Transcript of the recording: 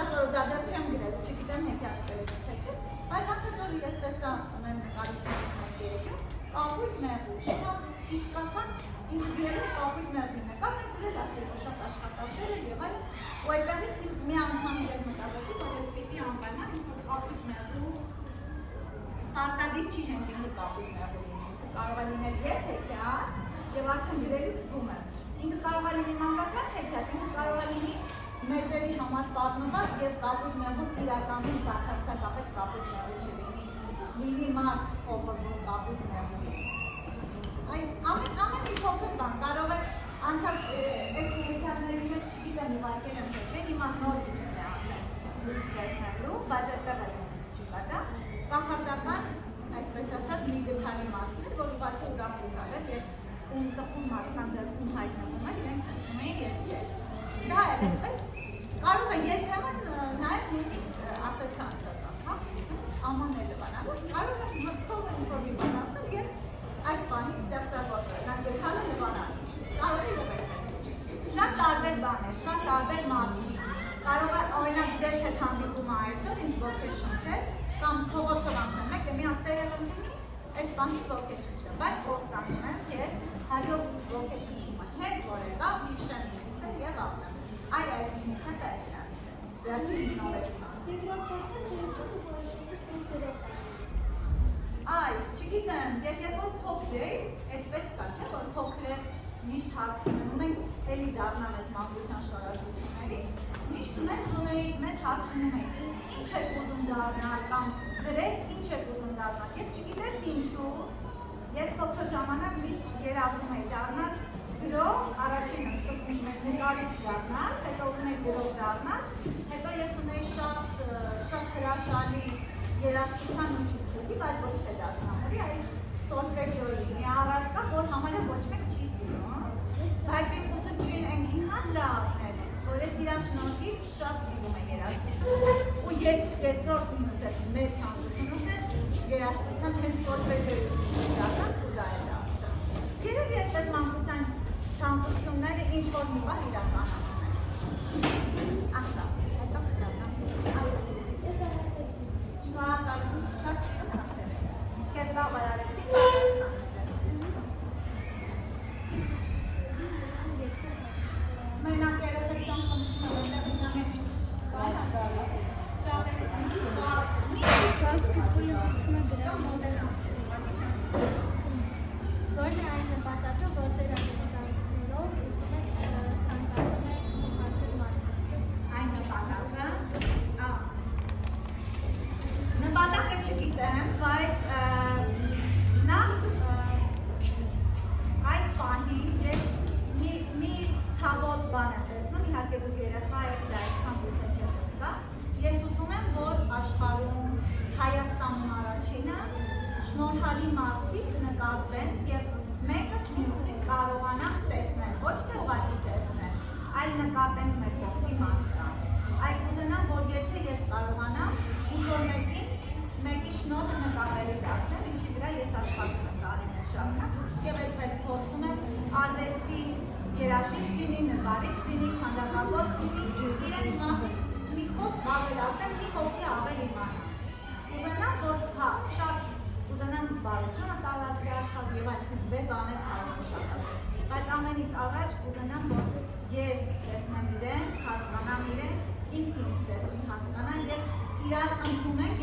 անցածորը դա դեռ չեմ գրել, չգիտեմ հետիատվելուց թե չէ, բայց անցածորը ես տեսա մեր նկարիչներից մեկի էջում, կապույտ մեղու, շատ իսկական ինքը գրել է կապույտ մեղվի նկարն է գրել, ասել որ շատ աշխատասեր է եւ այլն, ու այդտեղից մի անգամ ես մտածեցի, որ ես պիտի անվանամ ինչ-որ կապույտ մեղու արտադիր չի հենց ինքը կապույտ մեղու լինի, կարող է լինել եւ հեքիաթ եւ արդեն գրելուց զգում է, ինքը կարող է լինի մանկական հեքիաթ, ինքը կարող է լինի մեծերի համար պատմված եւ կապույտ մեղու իրականում բացարձակապես կապույտ մեղու չլինի, լինի մարդ փոխվում կապույտ մեղու։ Այն ամեն մի փոքր բան կարող է անցած էքսպերիմենտների մեջ չգիտեմ իվարկել եմ թե չէ, հիմա նոր դիջն է ասել լույս տեսնելու, բայց այդտեղ էլ ունես չկա դա, կախարդական, այսպես ասած, մի գթանի մասին է, որ իվարկը ուրախ ուտալ է եւ տխում մարդկանց ձեռքում հայտնվում է, իրենք ցույցում են երկեր։ Դա է այդպես, կարող է երբեմն նաեւ նույնիսկ ասացան ցած, հա, ամանելը բանալու, կարող է մտքով ինչ-որ մի բան ասել եւ այդ բանից ստեղծագործել, նա գտանը լվանալ, կարող է եւ այդպես։ Շատ տարբեր բան է, շատ տարբեր մարդիկ, կարող է օրինակ ձեզ հետ հանդիպումը այսօր ինձ ոգի շնչել, կամ փողոցով անցնել մեկը մի հատ տեղում դիմի, այդ բանից ոգի շնչել, բայց խոստանում եմ, ես հաջող ոգի շնչումը հետ որ եկավ, վիշան ինչից է եւ ասեմ, այ այս ինքը տեսնանց է, վերջին նորերին Այ, չգիտեմ, ես երբ որ փոքր էի, այդպես կա, չէ, որ փոքր ես միշտ հարցնում ենք, էլի դառնալ այդ մանկության շարադրություններից, միշտ մեզ ունեիք, մեզ հարցնում ենք, ինչ եք ուզում դառնալ, կամ գրեք, ինչ եք ուզում դառնալ, եւ չգիտես ինչու, ես փոքր ժամանակ միշտ երազում էի դառնալ գրող, առաջինը սկզբում նկարիչ դառնալ, հետո ուզում էի գրող դառնալ, հետո ես ունեի շատ հրաշալի երաժշտության ուսուցչուհի, բայց ոչ թե դաշնամուրի, այլ սոլֆեջոյի մի առարկա, որ համարյա ոչ մեկ չի սիրում, բայց իմ ուսուցչուհին այնքան լավն էր, որ ես իր շնորհիվ շատ սիրում եմ երաժշտություն, ու երկրորդ մյուս է մեծ ցանկությունս է երաժշտության հենց սոլֆեջոյի ուսուցիչ դառնալ ու դա է դարձել։ Երևի այդպես մանկության ցանկությունները ինչ որ մի բան իրականանում են։ Ասա, հետո դառնամ։ Ես ահագեցի։ Շնորհակալություն, շատ սիրում եմ ձեզ։ Քեզ լավ արեցի, պատասխան ձեզ։ Մենակ երեխեք անգամ շնորհել եմ ինքնամեջ։ Շատ Բասկետբոլի վրցումը դրան որն է այն նպատակը, որ ձեր աջակցությունով ուզում եք ցանկանում եք փոխանցել մարդկանց։ Այն նպատակը չգիտեմ, բայց նախ այս պահին ես մի ցավոտ բան եմ տեսնում, իհարկե դուք երեխա եք, դա այդքան գուցե չեք զգա, ես ուզում եմ, որ աշխարհում Հայաստանում առաջինը շնորհալի մարդիկ նկատվեն եւ մեկս մյուսին կարողանան տեսնել, ոչ թե ուղղակի տեսնել, այլ նկատեն մեր կողքի մարդկանց։ Այլ ուզենամ, որ եթե ես կարողանամ ինչ-որ մեկի շնորհը նկատելի դարձնել, ինչի վրա ես աշխատում եմ տարիներ շարունակ, եւ այսպես փորձում եմ արվեստի երաժիշտ լինի, նկարիչ լինի, քանդակագործ լինի, իրենց մասին մի խոսք ավել ասեմ, մի հոգի ավել իմանամ։ Ուզենամ, որ հա, շատ ուզենամ բարությունը տարածվի աշխարհ եւ այսպես վեր բաներ կարող շատացել։ Բայց ամենից առաջ ուզենամ, որ ես տեսնեմ իրեն, հասկանամ իրեն, ինքը ինձ տեսնի, հասկանա եւ իրար ընդունենք